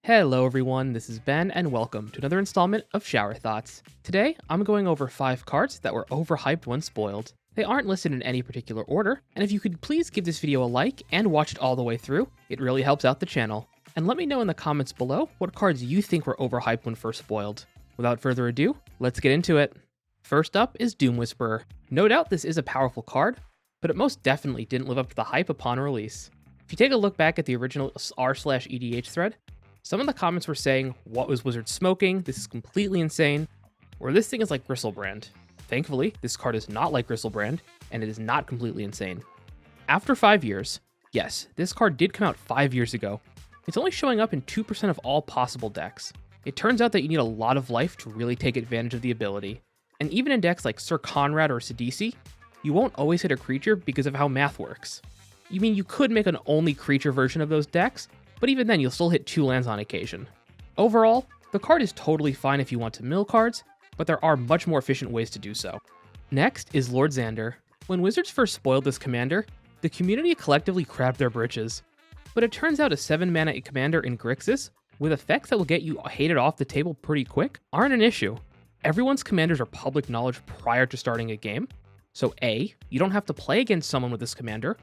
Hello everyone, this is Ben, and welcome to another installment of Shower Thoughts. Today, I'm going over 5 cards that were overhyped when spoiled. They aren't listed in any particular order, and if you could please give this video a like and watch it all the way through, it really helps out the channel. And let me know in the comments below what cards you think were overhyped when first spoiled. Without further ado, let's get into it. First up is Doom Whisperer. No doubt this is a powerful card, but it most definitely didn't live up to the hype upon release. If you take a look back at the original r/EDH thread, some of the comments were saying, "What was Wizard smoking? This is completely insane," or "This thing is like Gristlebrand." Thankfully, this card is not like Gristlebrand, and it is not completely insane. After 5 years, yes, this card did come out 5 years ago. It's only showing up in 2% of all possible decks. It turns out that you need a lot of life to really take advantage of the ability. And even in decks like Sir Conrad or Sidisi, you won't always hit a creature because of how math works. You mean you could make an only creature version of those decks, but even then you'll still hit 2 lands on occasion. Overall, the card is totally fine if you want to mill cards, but there are much more efficient ways to do so. Next is Lord Xander. When Wizards first spoiled this commander, the community collectively crapped their britches. But it turns out a 7-mana commander in Grixis, with effects that will get you hated off the table pretty quick, aren't an issue. Everyone's commanders are public knowledge prior to starting a game, so A, you don't have to play against someone with this commander,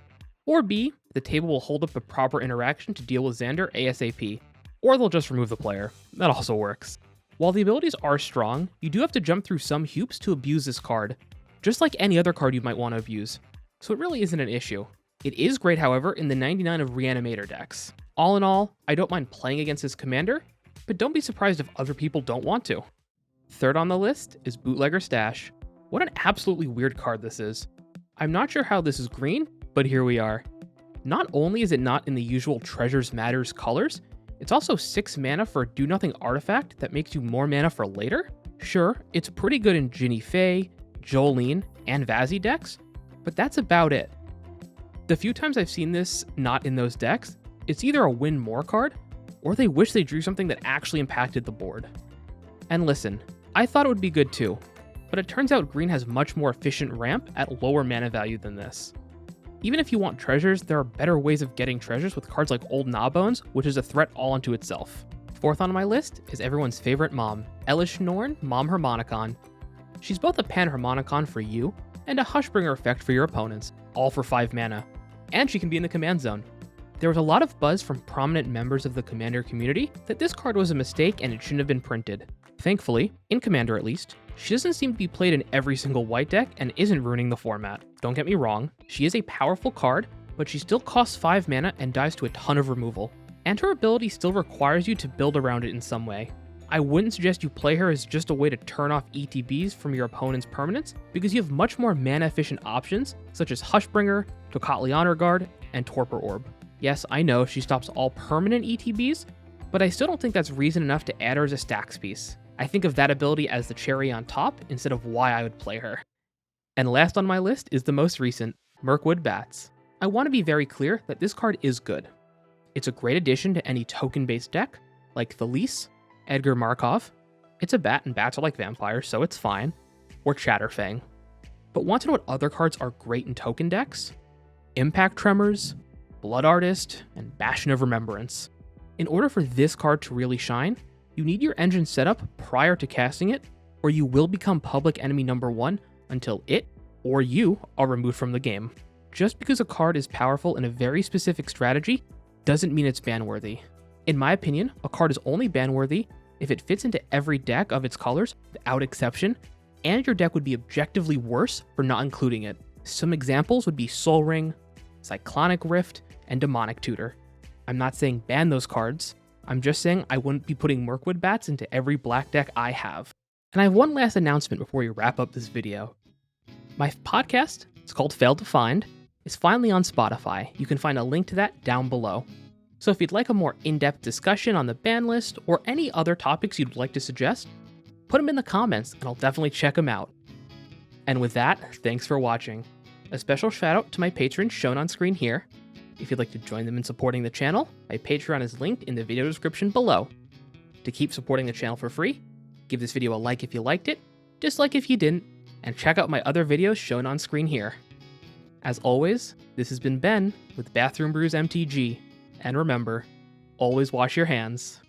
or B, the table will hold up the proper interaction to deal with Xander ASAP, or they'll just remove the player. That also works. While the abilities are strong, you do have to jump through some hoops to abuse this card, just like any other card you might want to abuse, so it really isn't an issue. It is great, however, in the 99 of Reanimator decks. All in all, I don't mind playing against this commander, but don't be surprised if other people don't want to. Third on the list is Bootlegger Stash. What an absolutely weird card this is. I'm not sure how this is green, but here we are. Not only is it not in the usual Treasures Matters colors, it's also 6 mana for a do-nothing artifact that makes you more mana for later? Sure, it's pretty good in Ginny Faye, Jolene, and Vazzy decks, but that's about it. The few times I've seen this not in those decks, it's either a win more card, or they wish they drew something that actually impacted the board. And listen, I thought it would be good too, but it turns out green has much more efficient ramp at lower mana value than this. Even if you want treasures, there are better ways of getting treasures with cards like Old Gnawbones, which is a threat all unto itself. Fourth on my list is everyone's favorite mom, Elish Norn Momen Harmonicon. She's both a Pan-Harmonicon for you, and a Hushbringer effect for your opponents, all for 5 mana. And she can be in the command zone. There was a lot of buzz from prominent members of the Commander community that this card was a mistake and it shouldn't have been printed. Thankfully, in Commander at least, she doesn't seem to be played in every single white deck and isn't ruining the format. Don't get me wrong, she is a powerful card, but she still costs 5 mana and dies to a ton of removal. And her ability still requires you to build around it in some way. I wouldn't suggest you play her as just a way to turn off ETBs from your opponent's permanents, because you have much more mana efficient options, such as Hushbringer, Tocatli Honor Guard, and Torpor Orb. Yes, I know she stops all permanent ETBs, but I still don't think that's reason enough to add her as a stacks piece. I think of that ability as the cherry on top instead of why I would play her. And last on my list is the most recent, Woodland Bats. I want to be very clear that this card is good. It's a great addition to any token-based deck, like Thelyss, Edgar Markov. It's a bat and bats are like vampires, so it's fine. Or Chatterfang. But want to know what other cards are great in token decks? Impact Tremors, Blood Artist, and Bastion of Remembrance. In order for this card to really shine, you need your engine set up prior to casting it, or you will become public enemy number 1 until it, or you, are removed from the game. Just because a card is powerful in a very specific strategy doesn't mean it's ban-worthy. In my opinion, a card is only ban-worthy if it fits into every deck of its colors, without exception, and your deck would be objectively worse for not including it. Some examples would be Sol Ring, Cyclonic Rift, and Demonic Tutor. I'm not saying ban those cards, I'm just saying I wouldn't be putting Woodland Bats into every black deck I have. And I have one last announcement before we wrap up this video. My podcast, it's called Failed to Find, is finally on Spotify. You can find a link to that down below. So if you'd like a more in-depth discussion on the ban list or any other topics you'd like to suggest, put them in the comments and I'll definitely check them out. And with that, thanks for watching. A special shout out to my patrons shown on screen here. If you'd like to join them in supporting the channel, my Patreon is linked in the video description below. To keep supporting the channel for free, give this video a like if you liked it, dislike if you didn't, and check out my other videos shown on screen here. As always, this has been Ben with BRBMTG, and remember, always wash your hands.